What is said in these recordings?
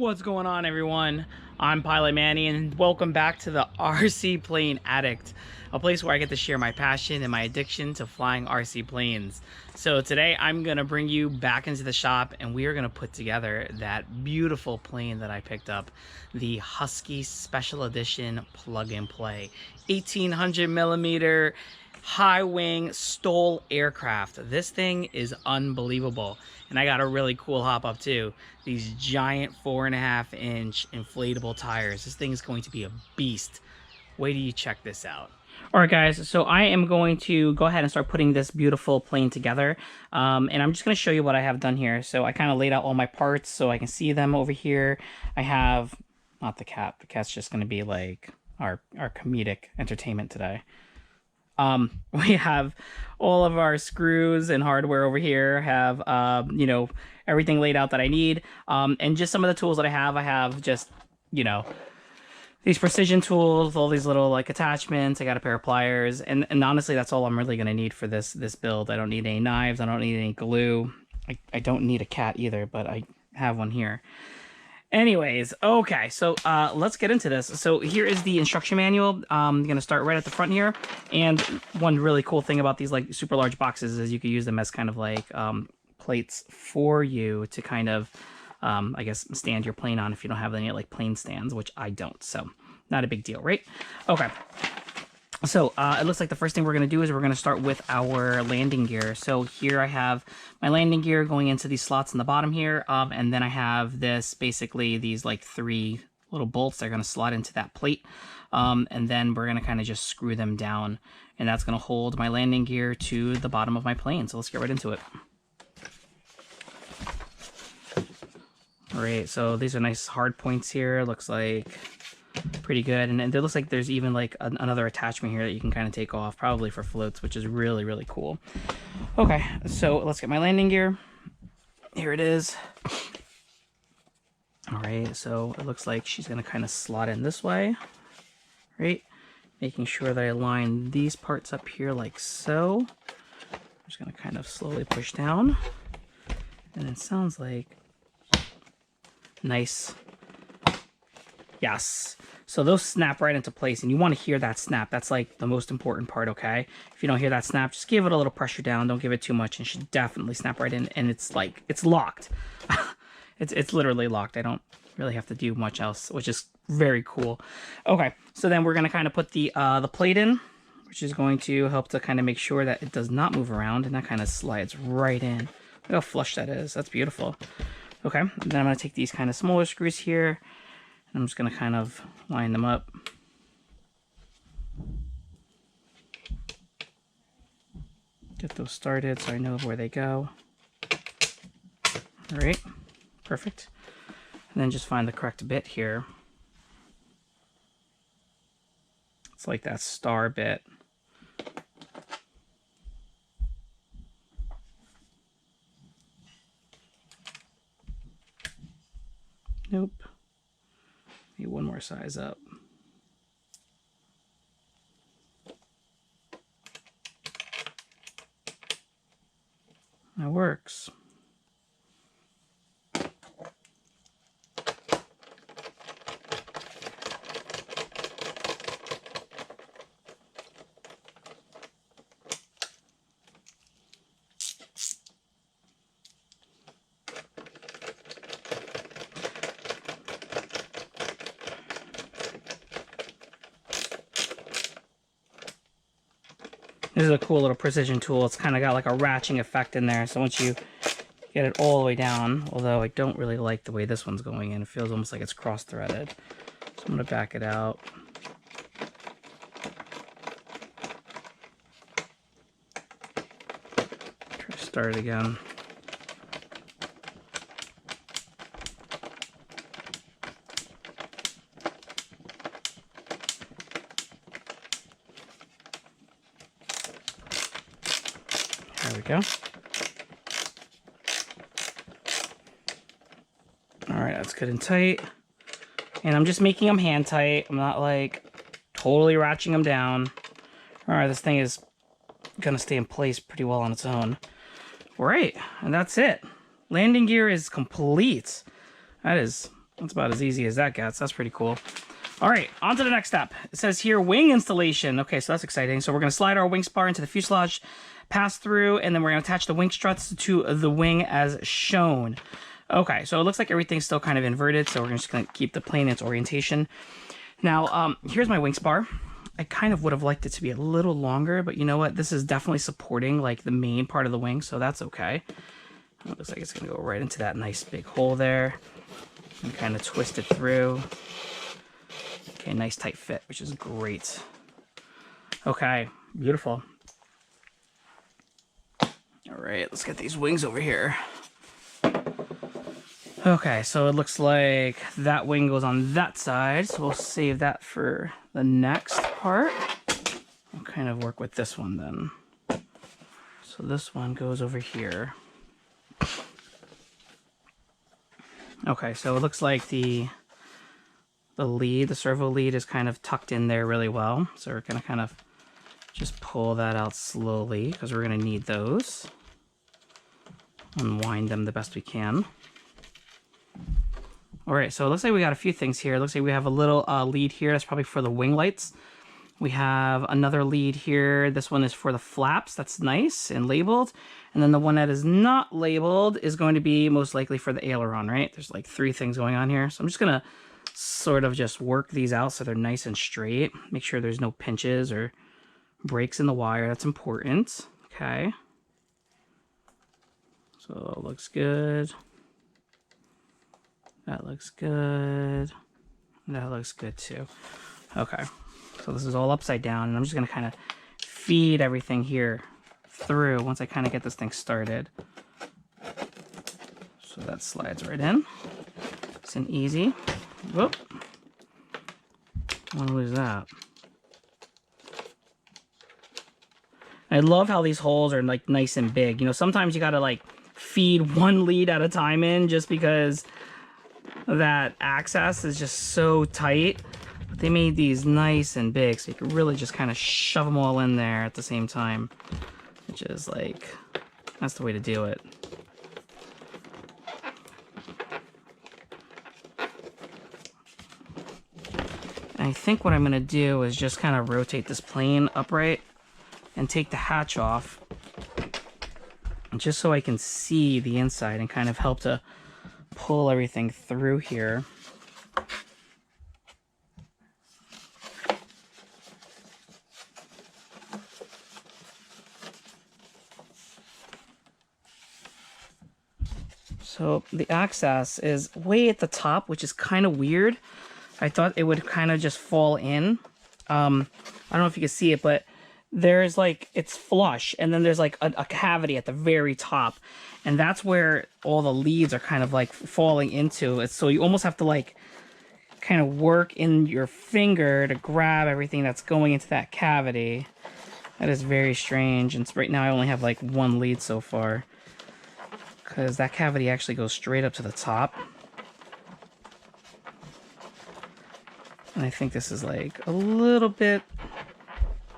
What's going on, everyone? I'm Pilot Manny, and welcome back to the RC Plane Addict, a place where I get to share my passion and my addiction to flying RC planes. So today I'm gonna bring you back into the shop, and we are gonna put together that beautiful plane that I picked up, the Husky Special Edition Plug and Play 1800 millimeter high wing STOL aircraft. This thing is unbelievable, and I got a really cool hop up too. These giant 4.5-inch inflatable tires. This thing is going to be a beast. Wait till you check this out. All right, guys, so I am going to go ahead and start putting this beautiful plane together, and I'm just going to show you what I have done here. So I kind of laid out all my parts so I can see them over here. I have not the cat. The cat's just going to be like our comedic entertainment today. We have all of our screws and hardware over here, have, you know, everything laid out that I need. And just some of the tools that I have just, you know, these precision tools, all these little like attachments. I got a pair of pliers, and honestly, that's all I'm really going to need for this build. I don't need any knives. I don't need any glue. I don't need a cat either, but I have one here. Anyways, okay, so let's get into this. So here is the instruction manual. I'm gonna start right at the front here. And one really cool thing about these like super large boxes is you can use them as kind of like plates for you to kind of, I guess, stand your plane on if you don't have any like plane stands, which I don't. So not a big deal, right? Okay. So it looks like the first thing we're going to do is we're going to start with our landing gear. So here I have my landing gear going into these slots in the bottom here. And then I have this, basically these like 3 little bolts that are going to slot into that plate. And then we're going to kind of just screw them down. And that's going to hold my landing gear to the bottom of my plane. So let's get right into it. All right, so these are nice hard points here. Looks like pretty good, and it looks like there's even like another attachment here that you can kind of take off, probably for floats, which is really, really cool. Okay, so let's get my landing gear. Here it is. All right, so it looks like she's going to kind of slot in this way, right? Making sure that I line these parts up here like so. I'm just going to kind of slowly push down, and it sounds like nice. Yes. So those snap right into place, and you want to hear that snap. That's like the most important part, okay? If you don't hear that snap, just give it a little pressure down. Don't give it too much, and it should definitely snap right in. And it's like, it's locked. it's literally locked. I don't really have to do much else, which is very cool. Okay, so then we're going to kind of put the plate in, which is going to help to kind of make sure that it does not move around, and that kind of slides right in. Look how flush that is. That's beautiful. Okay, and then I'm going to take these kind of smaller screws here, I'm just going to kind of line them up. Get those started so I know where they go. All right, perfect. And then just find the correct bit here. It's like that star bit. Nope. Maybe one more size up. That works. This is a cool little precision tool. It's kind of got like a ratcheting effect in there. So once you get it all the way down, although I don't really like the way this one's going in, it feels almost like it's cross-threaded. So I'm going to back it out. Try to start it again. There we go. All right, that's good and tight. And I'm just making them hand tight. I'm not like totally ratcheting them down. All right, this thing is gonna stay in place pretty well on its own. All right, and that's it. Landing gear is complete. That is That's about as easy as that gets. That's pretty cool. All right, on to the next step. It says here, wing installation. Okay, so that's exciting. So we're going to slide our wing spar into the fuselage, pass through, and then we're going to attach the wing struts to the wing as shown. Okay, so it looks like everything's still kind of inverted, so we're just going to keep the plane in its orientation. Now, here's my wing spar. I kind of would have liked it to be a little longer, but you know what? This is definitely supporting like the main part of the wing, so that's okay. It looks like it's going to go right into that nice big hole there and kind of twist it through. Okay, nice tight fit, which is great. Okay, beautiful. All right, let's get these wings over here. Okay, so it looks like that wing goes on that side, so we'll save that for the next part. I'll kind of work with this one then. So this one goes over here. Okay, so it looks like the servo lead is kind of tucked in there really well. So we're gonna kind of just pull that out slowly because we're gonna need those. Unwind them the best we can. All right, so it looks like we got a few things here. It looks like we have a little lead here. That's probably for the wing lights. We have another lead here. This one is for the flaps. That's nice and labeled. And then the one that is not labeled is going to be most likely for the aileron, right? There's like 3 things going on here. So I'm just gonna sort of just work these out so they're nice and straight. Make sure there's no pinches or breaks in the wire. That's important. Okay. So it looks good. That looks good. That looks good too. Okay. So this is all upside down, and I'm just going to kind of feed everything here through once I kind of get this thing started. So that slides right in. It's an easy. Whoop. I want to lose that. I love how these holes are like nice and big. You know, sometimes you got to like feed one lead at a time in just because that access is just so tight. But they made these nice and big, so you can really just kind of shove them all in there at the same time, which is like, that's the way to do it. And I think what I'm going to do is just kind of rotate this plane upright and take the hatch off, just so I can see the inside and kind of help to pull everything through here. So the access is way at the top, which is kind of weird. I thought it would kind of just fall in. I don't know if you can see it, but there's like, it's flush, and then there's like a cavity at the very top, and that's where all the leads are kind of like falling into it. So you almost have to like kind of work in your finger to grab everything that's going into that cavity. That is very strange, and right now I only have like 1 lead so far, because that cavity actually goes straight up to the top. And I think this is like a little bit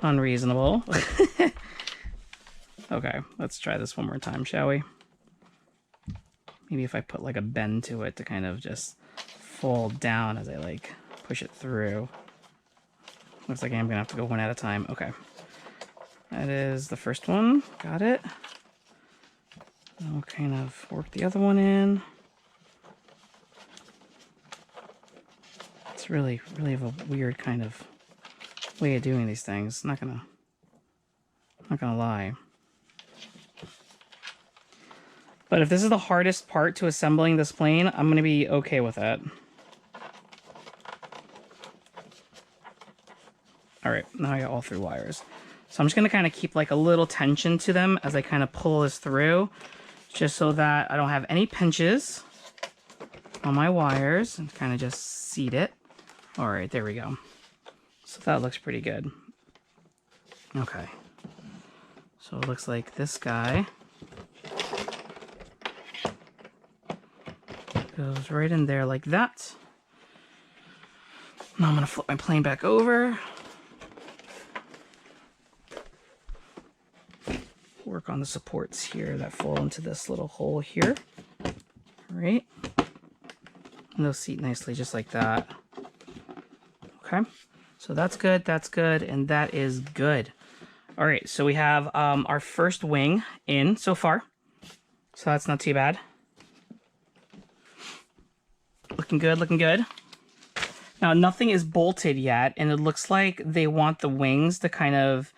unreasonable. Okay, let's try this one more time, shall we? Maybe if I put like a bend to it to kind of just fall down as I like push it through. Looks like I'm gonna have to go one at a time. Okay, that is the first one. Got it. I'll kind of work the other one in. It's really a weird kind of way of doing these things. Not gonna lie. But if this is the hardest part to assembling this plane, I'm gonna be okay with that. All right, now I got all 3 wires. So I'm just gonna kind of keep like a little tension to them as I kind of pull this through, just so that I don't have any pinches on my wires, and kind of just seat it. All right, there we go. So that looks pretty good. Okay. So it looks like this guy goes right in there like that. Now I'm gonna flip my plane back over. Work on the supports here that fall into this little hole here. All right. And they'll seat nicely just like that. Okay, so that's good, and that is good. All right, so we have our first wing in so far. So that's not too bad. Looking good, looking good. Now, nothing is bolted yet, and it looks like they want the wings to kind of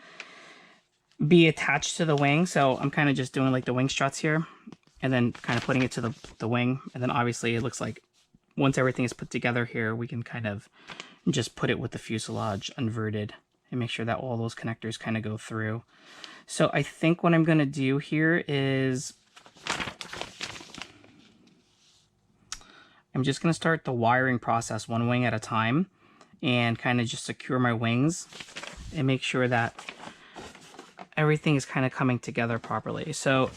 be attached to the wing. So I'm kind of just doing like the wing struts here, and then kind of putting it to the wing. And then obviously it looks like once everything is put together here, we can kind of just put it with the fuselage inverted and make sure that all those connectors kind of go through. So I think what I'm going to do here is I'm just going to start the wiring process one wing at a time and kind of just secure my wings and make sure that everything is kind of coming together properly. So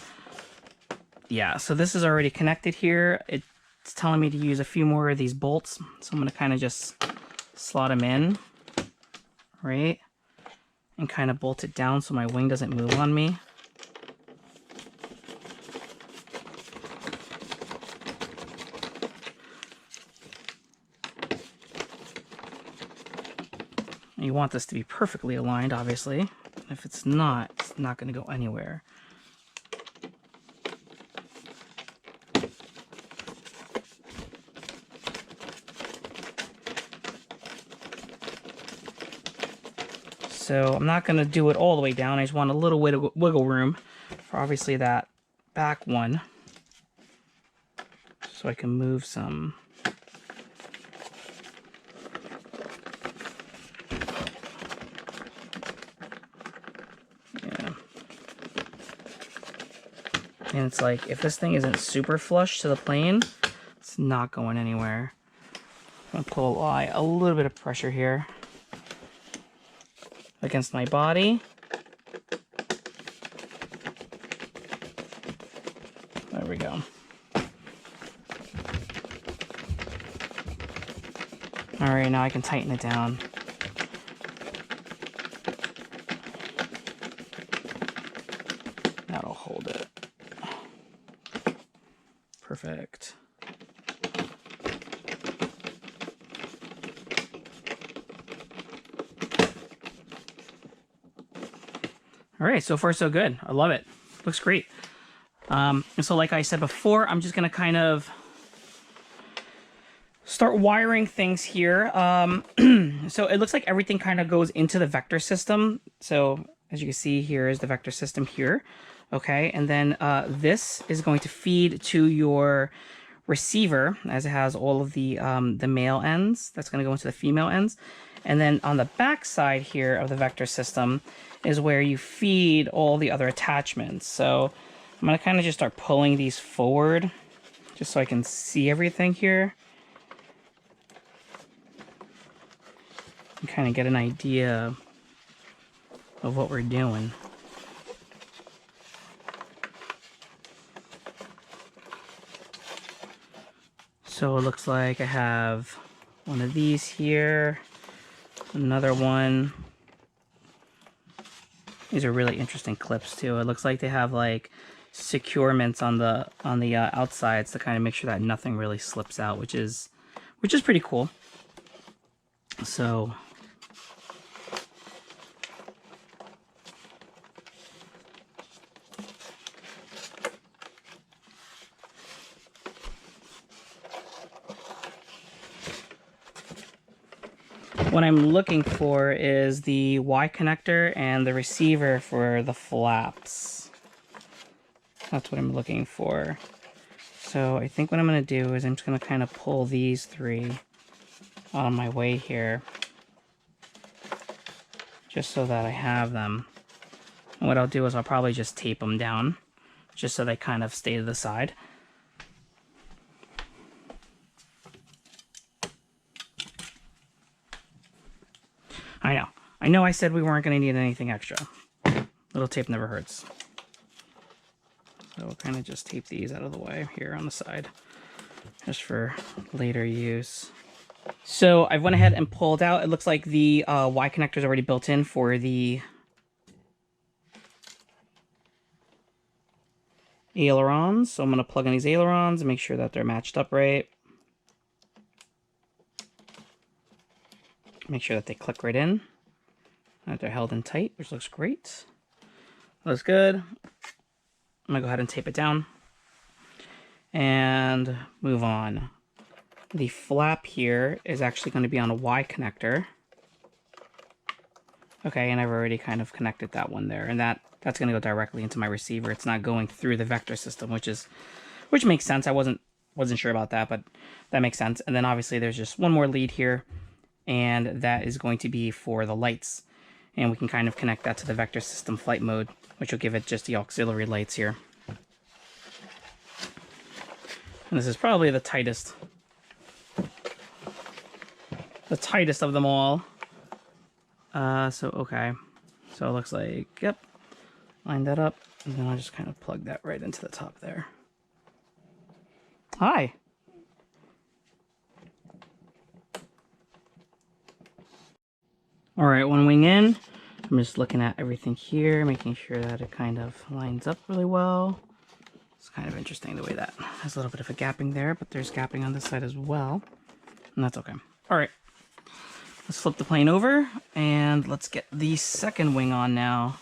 yeah, so this is already connected here. It's telling me to use a few more of these bolts. So I'm going to kind of just slot them in, right? And kind of bolt it down so my wing doesn't move on me. You want this to be perfectly aligned, obviously. If it's not going to go anywhere. So I'm not going to do it all the way down. I just want a little wiggle room for obviously that back one. So I can move some. And it's like, if this thing isn't super flush to the plane, it's not going anywhere. I'm going to apply a little bit of pressure here against my body. There we go. All right, now I can tighten it down. That'll hold it. Perfect. All right, so far so good. I love it. Looks great. And so like I said before, I'm just going to kind of start wiring things here. So it looks like everything kind of goes into the vector system. So as you can see, here is the vector system here. Okay, and then this is going to feed to your receiver, as it has all of the male ends. That's going to go into the female ends. And then on the back side here of the vector system is where you feed all the other attachments. So I'm going to kind of just start pulling these forward just so I can see everything here. And kind of get an idea of what we're doing. So it looks like I have one of these here, another one. These are really interesting clips too. It looks like they have like securements on the outsides to kind of make sure that nothing really slips out, which is pretty cool. So what I'm looking for is the Y connector and the receiver for the flaps. That's what I'm looking for. So I think what I'm going to do is I'm just going to kind of pull these three on my way here, just so that I have them. And what I'll do is I'll probably just tape them down, just so they kind of stay to the side. I know I said we weren't going to need anything extra. Little tape never hurts. So we'll kind of just tape these out of the way here on the side, just for later use. So I went ahead and pulled out. It looks like the Y connector is already built in for the ailerons. So I'm going to plug in these ailerons and make sure that they're matched up right. Make sure that they click right in. That they're held in tight, which looks great. Looks good. I'm gonna go ahead and tape it down and move on. The flap here is actually going to be on a Y connector. Okay, and I've already kind of connected that one there, and that's going to go directly into my receiver. It's not going through the vector system, which makes sense. I wasn't sure about that, but that makes sense. And then obviously there's just one more lead here, and that is going to be for the lights. And we can kind of connect that to the vector system flight mode, which will give it just the auxiliary lights here. And this is probably the tightest of them all. Okay. So it looks like, yep, line that up, and then I'll just kind of plug that right into the top there. Hi. All right, one wing in. I'm just looking at everything here, making sure that it kind of lines up really well. It's kind of interesting the way that has a little bit of a gapping there, but there's gapping on this side as well, and that's okay. All right. Let's flip the plane over, and let's get the second wing on now.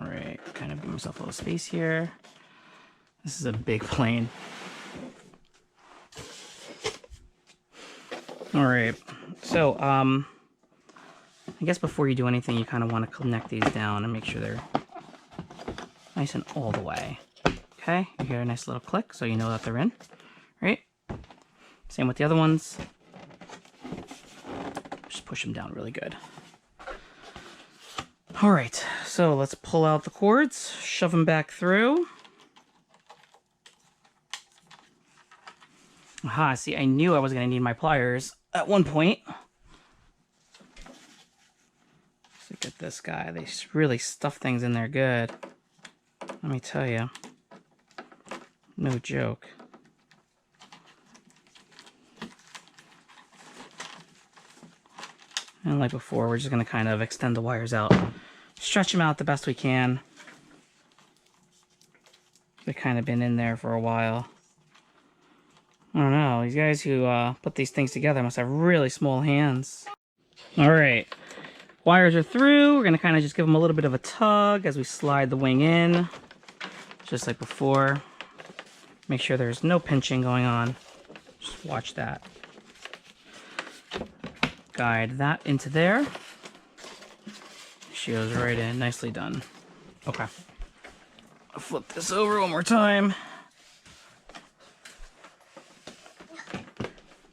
All right, kind of give myself a little space here. This is a big plane. All right, so I guess before you do anything, you kind of want to connect these down and make sure they're nice and all the way. Okay, you hear a nice little click, so you know that they're in, right? Same with the other ones. Just push them down really good. All right, so let's pull out the cords, shove them back through. Aha, see, I knew I was going to need my pliers at one point. Let's look at this guy. They really stuff things in there good. Let me tell you. No joke. And like before, we're just going to kind of extend the wires out. Stretch them out the best we can. They've kind of been in there for a while. I don't know. These guys who put these things together must have really small hands. Alright. Wires are through. We're going to kind of just give them a little bit of a tug as we slide the wing in. Just like before. Make sure there's no pinching going on. Just watch that. Guide that into there. She goes right in. Nicely done. Okay. I'll flip this over one more time.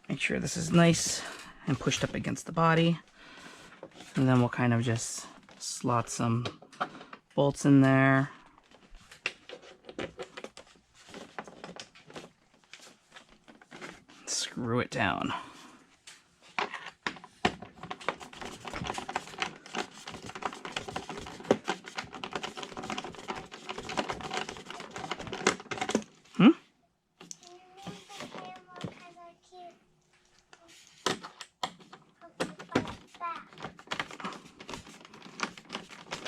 Make sure this is nice and pushed up against the body. And then we'll kind of just slot some bolts in there. Screw it down.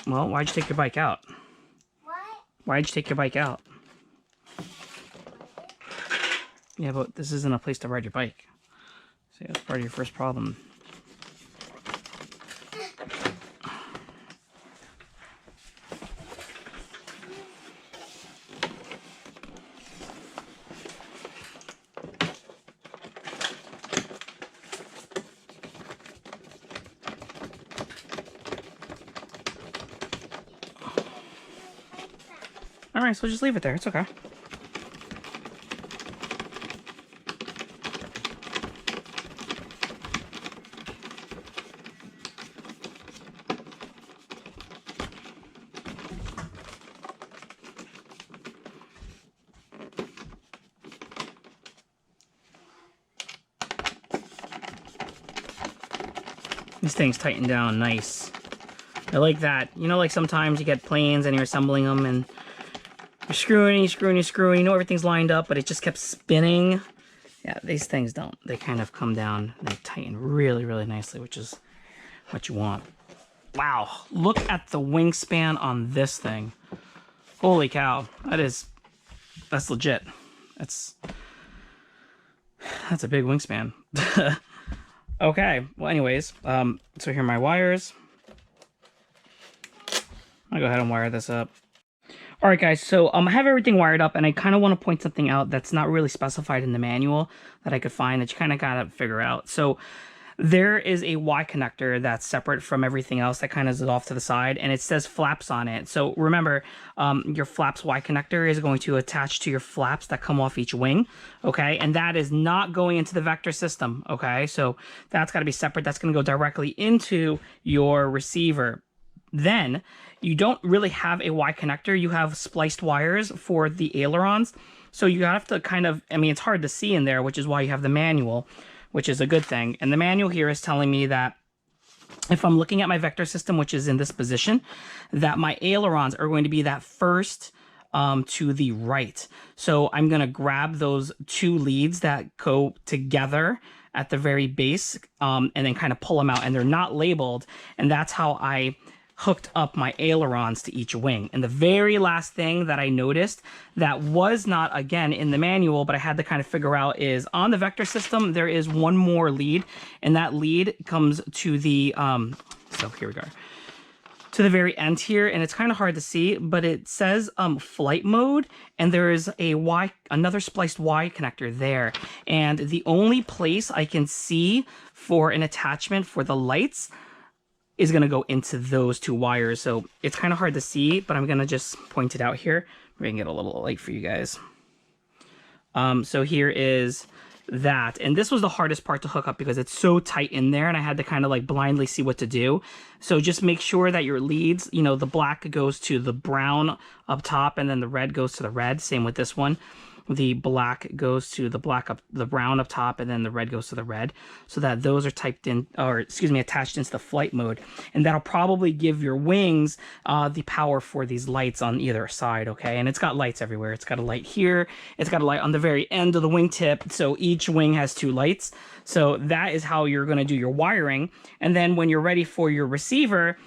Well, why'd you take your bike out? What? Why'd you take your bike out? Yeah, but this isn't a place to ride your bike. See, that's part of your first problem. Alright, so just leave it there. It's okay. These things tighten down nice. I like that. You know, like sometimes you get planes and you're assembling them and you're screwing, you know everything's lined up, but it just kept spinning. Yeah, these things don't. They kind of come down and they tighten really, really nicely, which is what you want. Wow, look at the wingspan on this thing. Holy cow, that's legit. That's a big wingspan. Okay, well anyways, so here are my wires. I'll go ahead and wire this up. All right, guys, so I have everything wired up, and I kind of want to point something out that's not really specified in the manual that I could find that you kind of got to figure out. So there is a Y connector that's separate from everything else that kind of is off to the side, and it says flaps on it. So remember, your flaps Y connector is going to attach to your flaps that come off each wing, okay? And that is not going into the vector system, okay? So that's got to be separate. That's going to go directly into your receiver. Then you don't really have a Y connector. You have spliced wires for the ailerons. So you have to kind of, I mean, it's hard to see in there, which is why you have the manual, which is a good thing. And the manual here is telling me that if I'm looking at my vector system, which is in this position, that my ailerons are going to be that first to the right. So I'm going to grab those two leads that go together at the very base and then kind of pull them out. And they're not labeled. And that's how I hooked up my ailerons to each wing. And the very last thing that I noticed that was not, again, in the manual, but I had to kind of figure out is on the vector system, there is one more lead, and that lead comes to the, so here we go, to the very end here, and it's kind of hard to see, but it says flight mode, and there is a Y, another spliced Y connector there. And the only place I can see for an attachment for the lights is going to go into those two wires. So it's kind of hard to see, but I'm going to just point it out here. We're going to get a little light for you guys. So here is that. And this was the hardest part to hook up because it's so tight in there, and I had to kind of like blindly see what to do. So just make sure that your leads, you know, the black goes to the brown up top, and then the red goes to the red. Same with this one. The black goes to the black up, the brown up top, and then the red goes to the red, so that those are typed in, or excuse me, attached into the flight mode. And that'll probably give your wings the power for these lights on either side, okay? And it's got lights everywhere. It's got a light here. It's got a light on the very end of the wingtip, so each wing has two lights. So that is how you're going to do your wiring. And then when you're ready for your receiver,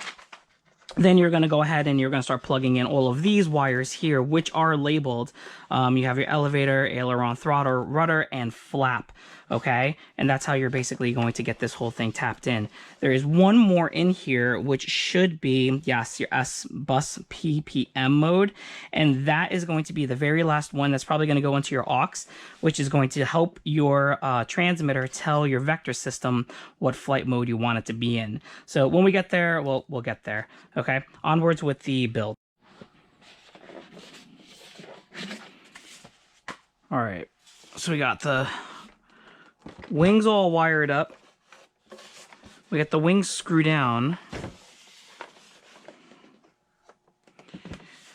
then you're going to go ahead and you're going to start plugging in all of these wires here, which are labeled. You have your elevator, aileron, throttle, rudder, and flap, okay? And that's how you're basically going to get this whole thing tapped in. There is one more in here, which should be, yes, your S-Bus PPM mode. And that is going to be the very last one that's probably going to go into your aux, which is going to help your transmitter tell your vector system what flight mode you want it to be in. So when we get there, we'll get there. Okay, onwards with the build. All right, so we got the wings all wired up. We got the wings screwed down.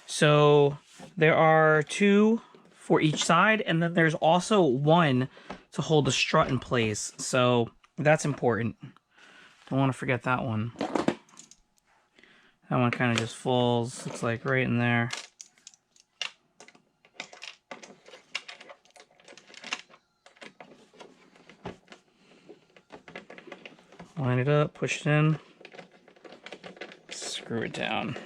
So there are two for each side, and then there's also one to hold the strut in place. So that's important. Don't want to forget that one. That one kind of just falls, looks like right in there. Line it up, push it in, screw it down.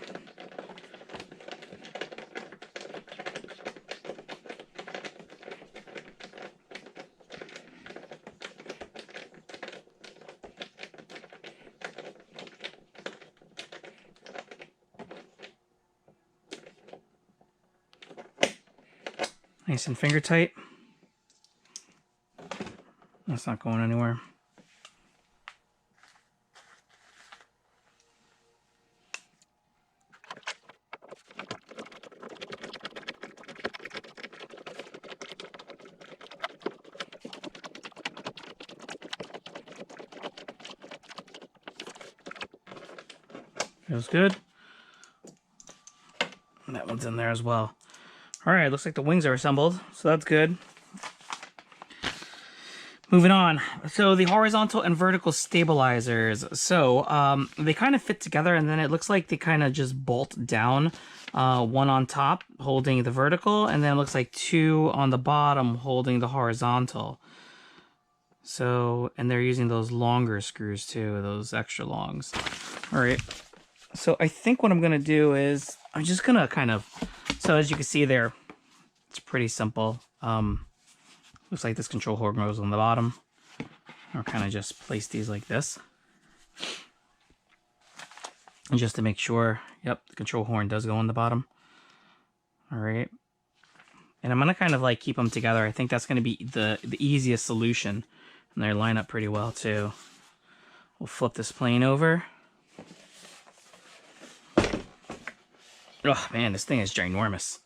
Nice and finger tight. That's not going anywhere. Feels good. And that one's in there as well. All right, looks like the wings are assembled, so that's good. Moving on. So the horizontal and vertical stabilizers. So they kind of fit together, and then it looks like they kind of just bolt down. One on top holding the vertical, and then it looks like two on the bottom holding the horizontal. So, and they're using those longer screws too, those extra longs. All right. So I think what I'm going to do is I'm just going to kind of, so as you can see there, it's pretty simple. Looks like this control horn goes on the bottom. Or kind of just place these like this. And just to make sure, yep, the control horn does go on the bottom. All right. And I'm going to kind of like keep them together. I think that's going to be the easiest solution. And they line up pretty well too. We'll flip this plane over. Oh man, this thing is ginormous.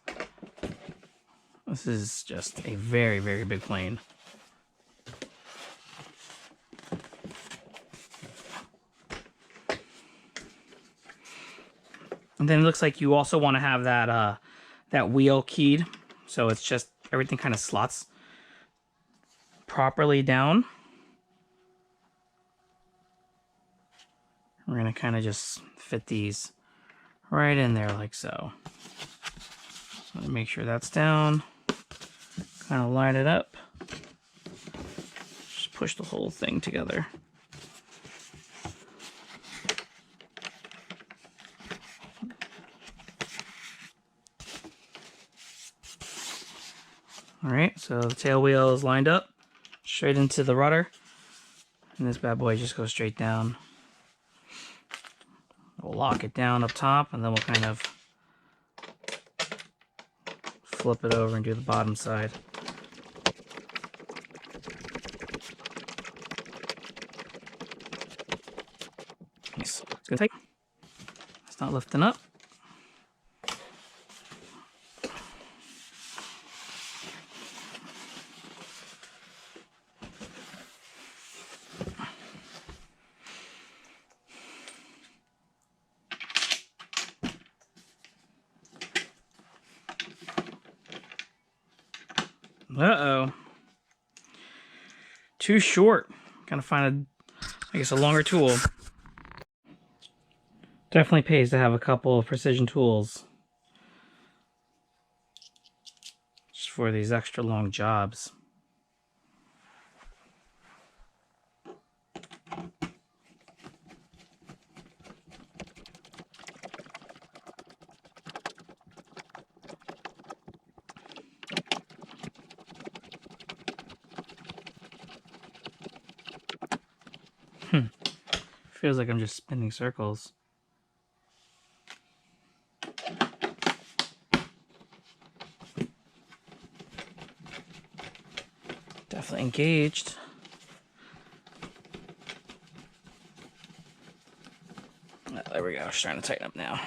This is just a very, very big plane. And then it looks like you also want to have that that wheel keyed, so it's just everything kind of slots properly down. We're gonna kind of just fit these right in there like so. So make sure that's down. Kind of line it up. Just push the whole thing together. Alright, so the tail wheel is lined up straight into the rudder. And this bad boy just goes straight down. We'll lock it down up top, and then we'll kind of flip it over and do the bottom side. Nice. It's gonna tight. It's not lifting up. Uh-oh. Too short. Gotta find I guess a longer tool. Definitely pays to have a couple of precision tools just for these extra long jobs. Feels like I'm just spinning circles. Definitely engaged. There we go. Just trying to tighten up now.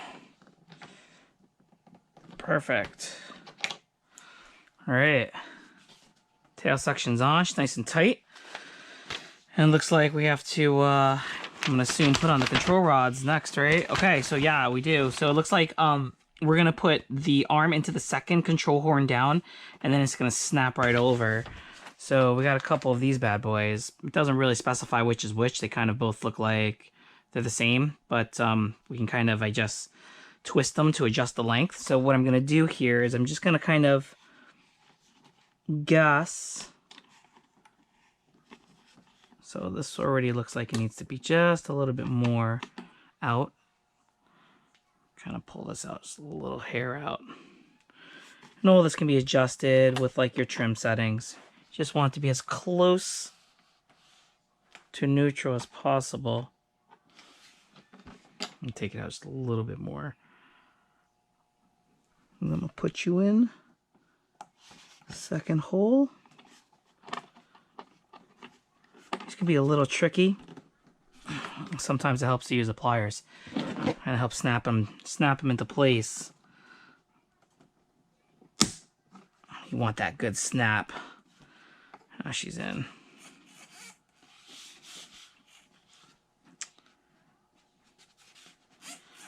Perfect. All right. Tail section's on. It's nice and tight. And it looks like we have to, I'm going to assume, put on the control rods next, right? Okay, so yeah, we do. So it looks like we're going to put the arm into the second control horn down, and then it's going to snap right over. So we got a couple of these bad boys. It doesn't really specify which is which. They kind of both look like they're the same, but we can kind of, I just twist them to adjust the length. So what I'm going to do here is I'm just going to kind of guess. So this already looks like it needs to be just a little bit more out. Kind of pull this out, just a little hair out. And all this can be adjusted with like your trim settings. You just want it to be as close to neutral as possible. And take it out just a little bit more. And I'm gonna put you in the second hole. This can be a little tricky. Sometimes it helps to use the pliers. Kind of helps snap them into place. You want that good snap. Now she's in.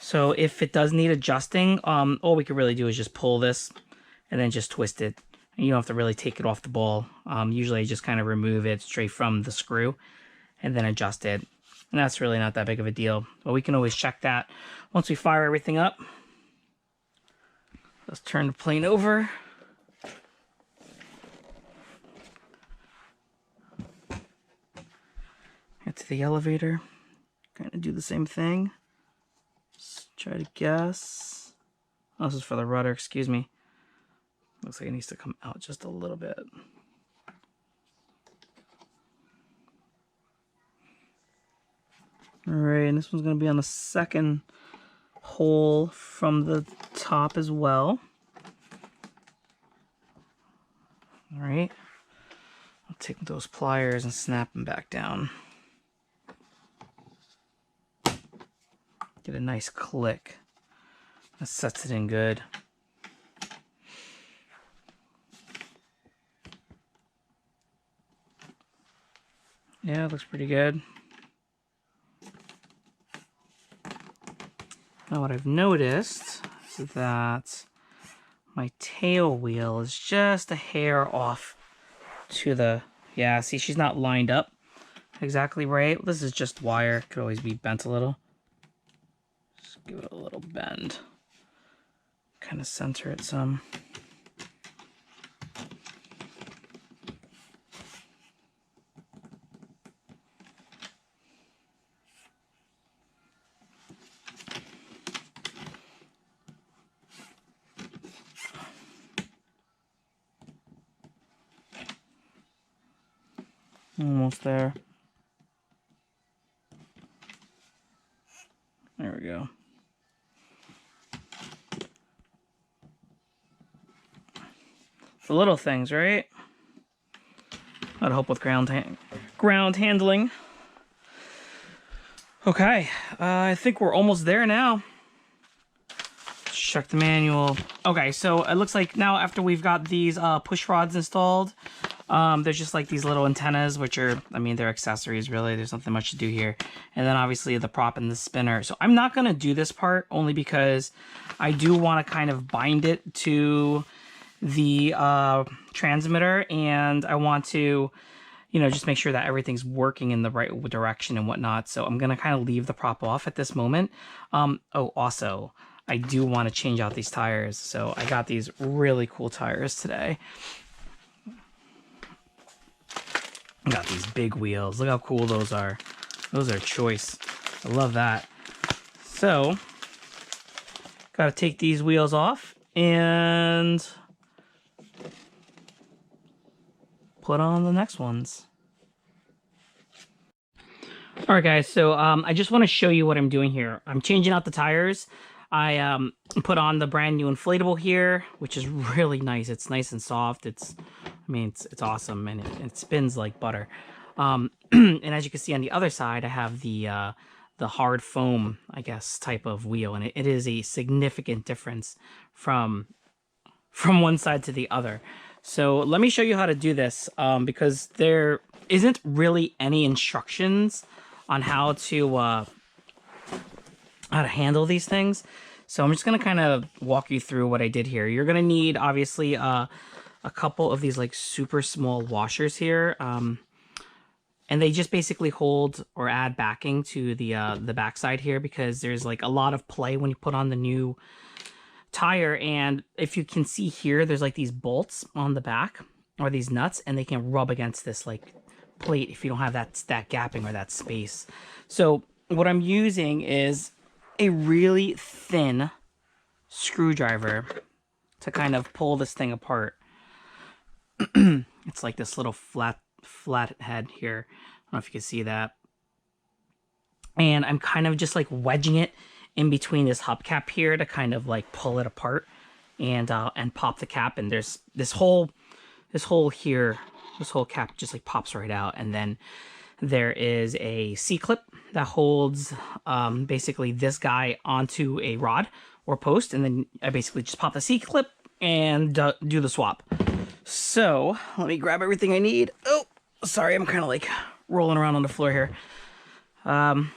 So if it does need adjusting, all we could really do is just pull this and then just twist it. And you don't have to really take it off the ball. Usually I just kind of remove it straight from the screw and then adjust it. And that's really not that big of a deal. But we can always check that once we fire everything up. Let's turn the plane over. Get to the elevator. Kind of do the same thing. Just try to guess. Oh, this is for the rudder, excuse me. Looks like it needs to come out just a little bit. All right, and this one's gonna be on the second hole from the top as well. All right, I'll take those pliers and snap them back down. Get a nice click. That sets it in good. Yeah, it looks pretty good. Now what I've noticed is that my tail wheel is just a hair off to the... Yeah, see, she's not lined up exactly right. This is just wire. It could always be bent a little. Just give it a little bend. Kind of center it some. Almost there. There we go. The little things, right? That'll help with ground handling. Okay, I think we're almost there now. Let's check the manual. Okay, so it looks like now after we've got these push rods installed, there's just like these little antennas, which are, I mean, they're accessories really. There's nothing much to do here. And then obviously the prop and the spinner. So I'm not going to do this part only because I do want to kind of bind it to the transmitter, and I want to, you know, just make sure that everything's working in the right direction and whatnot. So I'm going to kind of leave the prop off at this moment. Oh, also, I do want to change out these tires. So I got these really cool tires today. I got these big wheels. Look how cool those are. Those are choice. I love that. So, got to take these wheels off and put on the next ones. All right, guys. So I just want to show you what I'm doing here. I'm changing out the tires. I put on the brand new inflatable here, which is really nice. It's nice and soft. It's awesome, and it spins like butter. And as you can see on the other side, I have the hard foam, I guess, type of wheel, and it is a significant difference from one side to the other. So let me show you how to do this, because there isn't really any instructions on how to handle these things. So I'm just going to kind of walk you through what I did here. You're going to need, obviously, a couple of these like super small washers here. And they just basically hold or add backing to the backside here, because there's like a lot of play when you put on the new tire. And if you can see here, there's like these bolts on the back, or these nuts, and they can rub against this like plate if you don't have that gapping or that space. So what I'm using is a really thin screwdriver to kind of pull this thing apart. It's like this little flat head here. I don't know if you can see that. And I'm kind of just like wedging it in between this hubcap here to kind of like pull it apart and pop the cap. And there's this hole here, this whole cap just like pops right out. And then there is a C-clip that holds basically this guy onto a rod or post, and then I basically just pop the C-clip and do the swap. So let me grab everything I need. Oh, sorry, I'm kind of like rolling around on the floor here. And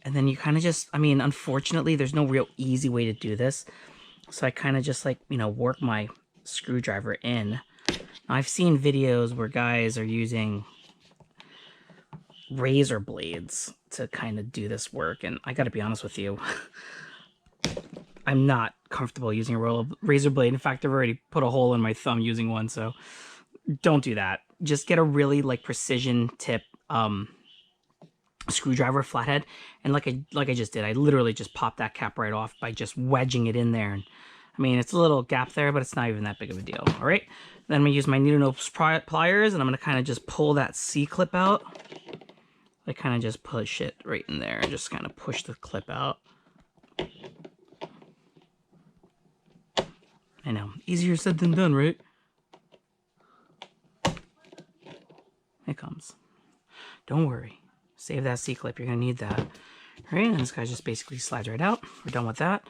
then you kind of just, I mean, unfortunately, there's no real easy way to do this. So I kind of just like, you know, work my screwdriver in. Now, I've seen videos where guys are using razor blades to kind of do this work, and I gotta be honest with you, I'm not comfortable using a razor blade. In fact, I've already put a hole in my thumb using one, so don't do that. Just get a really like precision tip screwdriver, flathead, and like I just did, I literally just popped that cap right off by just wedging it in there. And I mean, it's a little gap there, but it's not even that big of a deal. All right, then I'm gonna use my needle nose pliers, and I'm gonna kind of just pull that C-clip out like kind of just push it right in there and just kind of push the clip out. I know, easier said than done, right? It comes. Don't worry. Save that C-clip. You're going to need that. All right, and this guy just basically slides right out. We're done with that.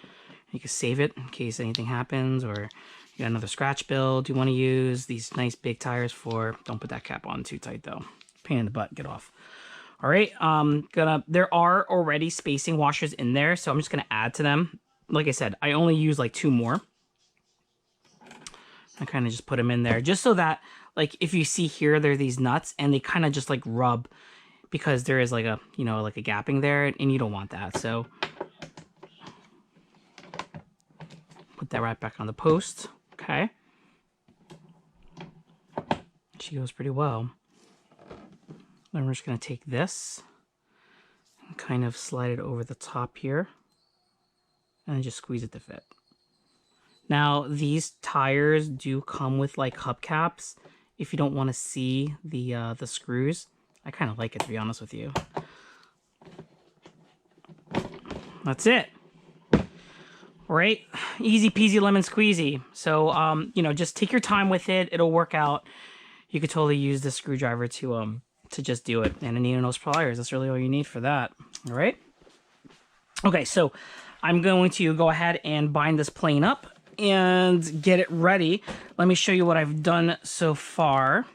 You can save it in case anything happens, or you got another scratch build you want to use. These nice big tires for... Don't put that cap on too tight, though. Pain in the butt. Get off. All right, there are already spacing washers in there, so I'm just going to add to them. Like I said, I only use like 2 more. I kind of just put them in there just so that, like, if you see here, there are these nuts and they kind of just like rub because there is like a, you know, like a gapping there, and you don't want that. So put that right back on the post. Okay. She goes pretty well. Then we're just going to take this and kind of slide it over the top here and just squeeze it to fit. Now, these tires do come with like hubcaps if you don't want to see the screws. I kind of like it, to be honest with you. That's it. All right, easy peasy lemon squeezy. So, you know, just take your time with it. It'll work out. You could totally use the screwdriver to just do it, and a needle nose pliers. That's really all you need for that. All right. Okay, so I'm going to go ahead and bind this plane up and get it ready. Let me show you what I've done so far.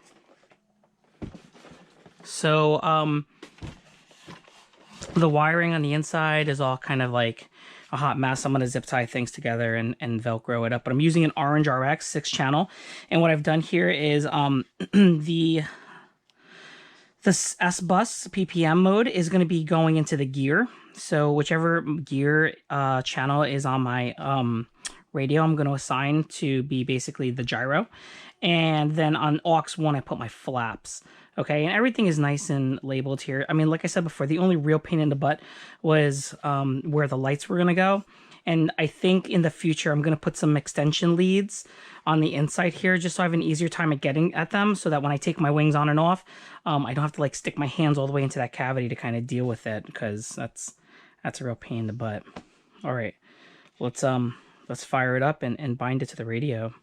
So, the wiring on the inside is all kind of like a hot mess. I'm going to zip tie things together and Velcro it up. But I'm using an orange RX 6-channel. And what I've done here is the S-Bus PPM mode is going to be going into the gear. So whichever gear channel is on my radio, I'm going to assign to be basically the gyro. And then on aux 1, I put my flaps. Okay, and everything is nice and labeled here. I mean, like I said before, the only real pain in the butt was where the lights were going to go. And I think in the future, I'm going to put some extension leads on the inside here, just so I have an easier time at getting at them, so that when I take my wings on and off, I don't have to like stick my hands all the way into that cavity to kind of deal with it, because that's a real pain in the butt. All right, let's fire it up and bind it to the radio.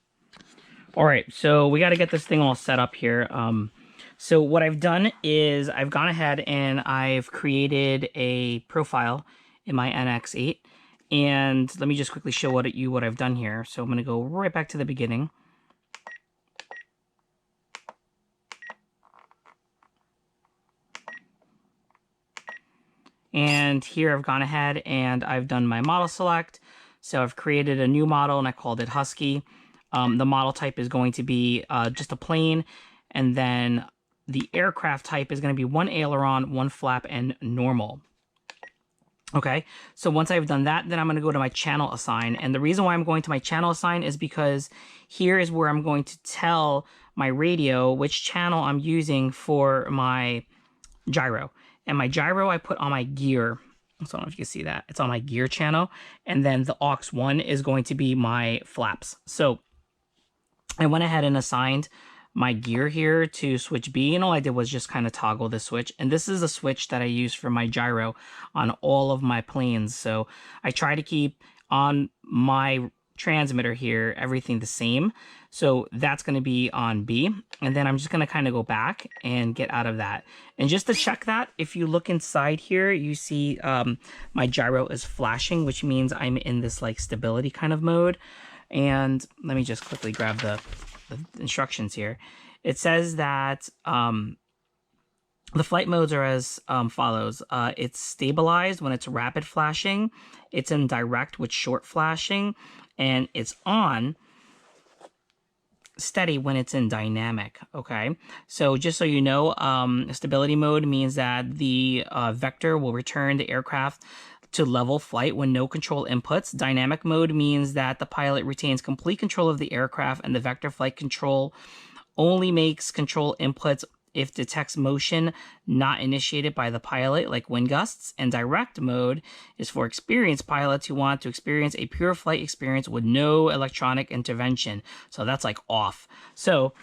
All right, so we got to get this thing all set up here. So what I've done is I've gone ahead and I've created a profile in my NX8. And let me just quickly show what I've done here. So I'm going to go right back to the beginning. And here I've gone ahead and I've done my model select. So I've created a new model and I called it Husky. The model type is going to be just a plane, and then the aircraft type is going to be 1 aileron, 1 flap, and normal. Okay, so once I've done that, then I'm going to go to my channel assign. And the reason why I'm going to my channel assign is because here is where I'm going to tell my radio which channel I'm using for my gyro. And my gyro I put on my gear. So I don't know if you can see that. It's on my gear channel. And then the aux 1 is going to be my flaps. So I went ahead and assigned my gear here to switch B, and all I did was just kind of toggle the switch. And this is a switch that I use for my gyro on all of my planes. So I try to keep on my transmitter here everything the same. So that's going to be on B, and then I'm just going to kind of go back and get out of that. And just to check that, if you look inside here, you see my gyro is flashing, which means I'm in this like stability kind of mode. And let me just quickly grab the instructions here. It says that the flight modes are as follows. It's stabilized when it's rapid flashing, it's in direct with short flashing, and it's on steady when it's in dynamic. Okay, so just so you know, stability mode means that the vector will return the aircraft to level flight when no control inputs. Dynamic mode means that the pilot retains complete control of the aircraft, and the vector flight control only makes control inputs if detects motion not initiated by the pilot, like wind gusts. And direct mode is for experienced pilots who want to experience a pure flight experience with no electronic intervention. So that's like off. So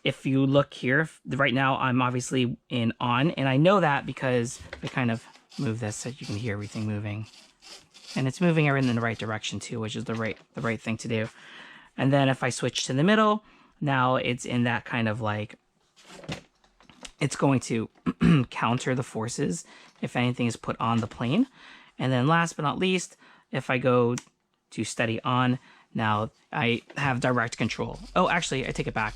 if you look here, right now I'm obviously in on, and I know that because I kind of move this so you can hear everything moving. And it's moving everything in the right direction too, which is the right thing to do. And then if I switch to the middle, now it's in that kind of like, it's going to counter the forces if anything is put on the plane. And then last but not least, if I go to steady on, now I have direct control. Oh, actually, I take it back.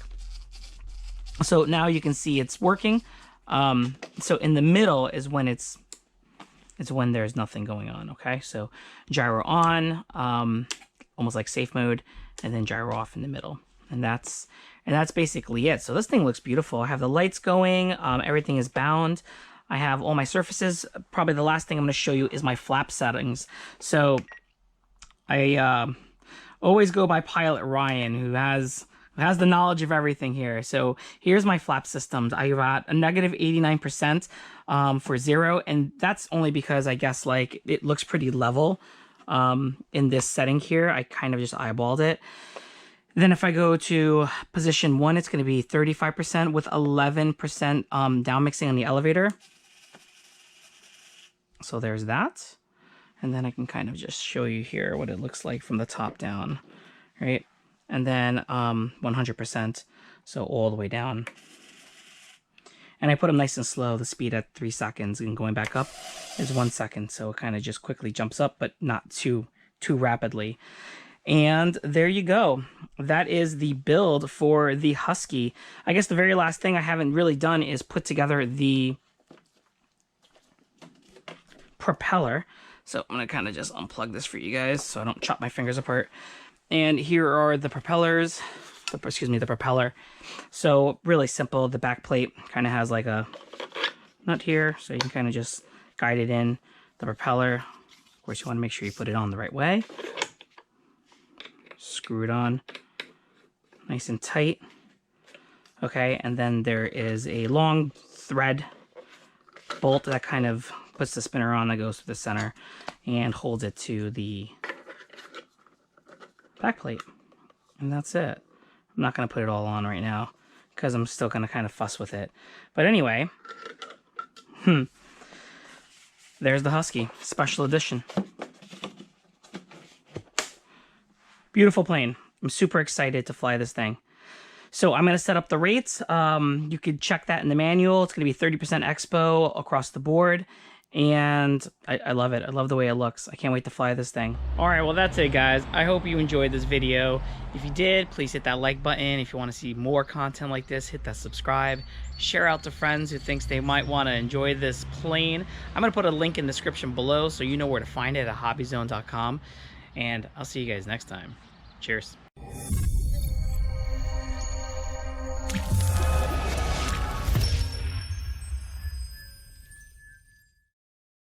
So now you can see it's working. So in the middle is when it's when there's nothing going on, okay? So gyro on, almost like safe mode, and then gyro off in the middle. And that's basically it. So this thing looks beautiful. I have the lights going, everything is bound. I have all my surfaces. Probably the last thing I'm gonna show you is my flap settings. So I always go by Pilot Ryan, who has the knowledge of everything here. So here's my flap systems. I got a negative 89% for 0, and that's only because I guess like it looks pretty level in this setting here. I kind of just eyeballed it. Then if I go to position 1, it's going to be 35% with 11% down mixing on the elevator. So there's that. And then I can kind of just show you here what it looks like from the top down, right? And then 100%, so all the way down. And I put them nice and slow, the speed at 3 seconds, and going back up is 1 second. So it kind of just quickly jumps up, but not too rapidly. And there you go. That is the build for the Husky. I guess the very last thing I haven't really done is put together the propeller. So I'm going to kind of just unplug this for you guys so I don't chop my fingers apart. And here are the propellers, the propeller. So really simple. The back plate kind of has like a nut here, so you can kind of just guide it in. The propeller, of course, you want to make sure you put it on the right way. Screw it on nice and tight. Okay, and then there is a long thread bolt that kind of puts the spinner on, that goes to the center and holds it to the back plate. And that's it. I'm not going to put it all on right now because I'm still going to kind of fuss with it. But anyway, there's the Husky Special Edition. Beautiful plane. I'm super excited to fly this thing. So I'm going to set up the rates. You could check that in the manual. It's going to be 30% expo across the board. And I love it. I love the way it looks. I can't wait to fly this thing. All right, well, that's it, guys. I hope you enjoyed this video. If you did, please hit that like button. If you want to see more content like this, hit that subscribe. Share out to friends who thinks they might want to enjoy this plane. I'm going to put a link in the description below so you know where to find it at hobbyzone.com. And I'll see you guys next time. Cheers.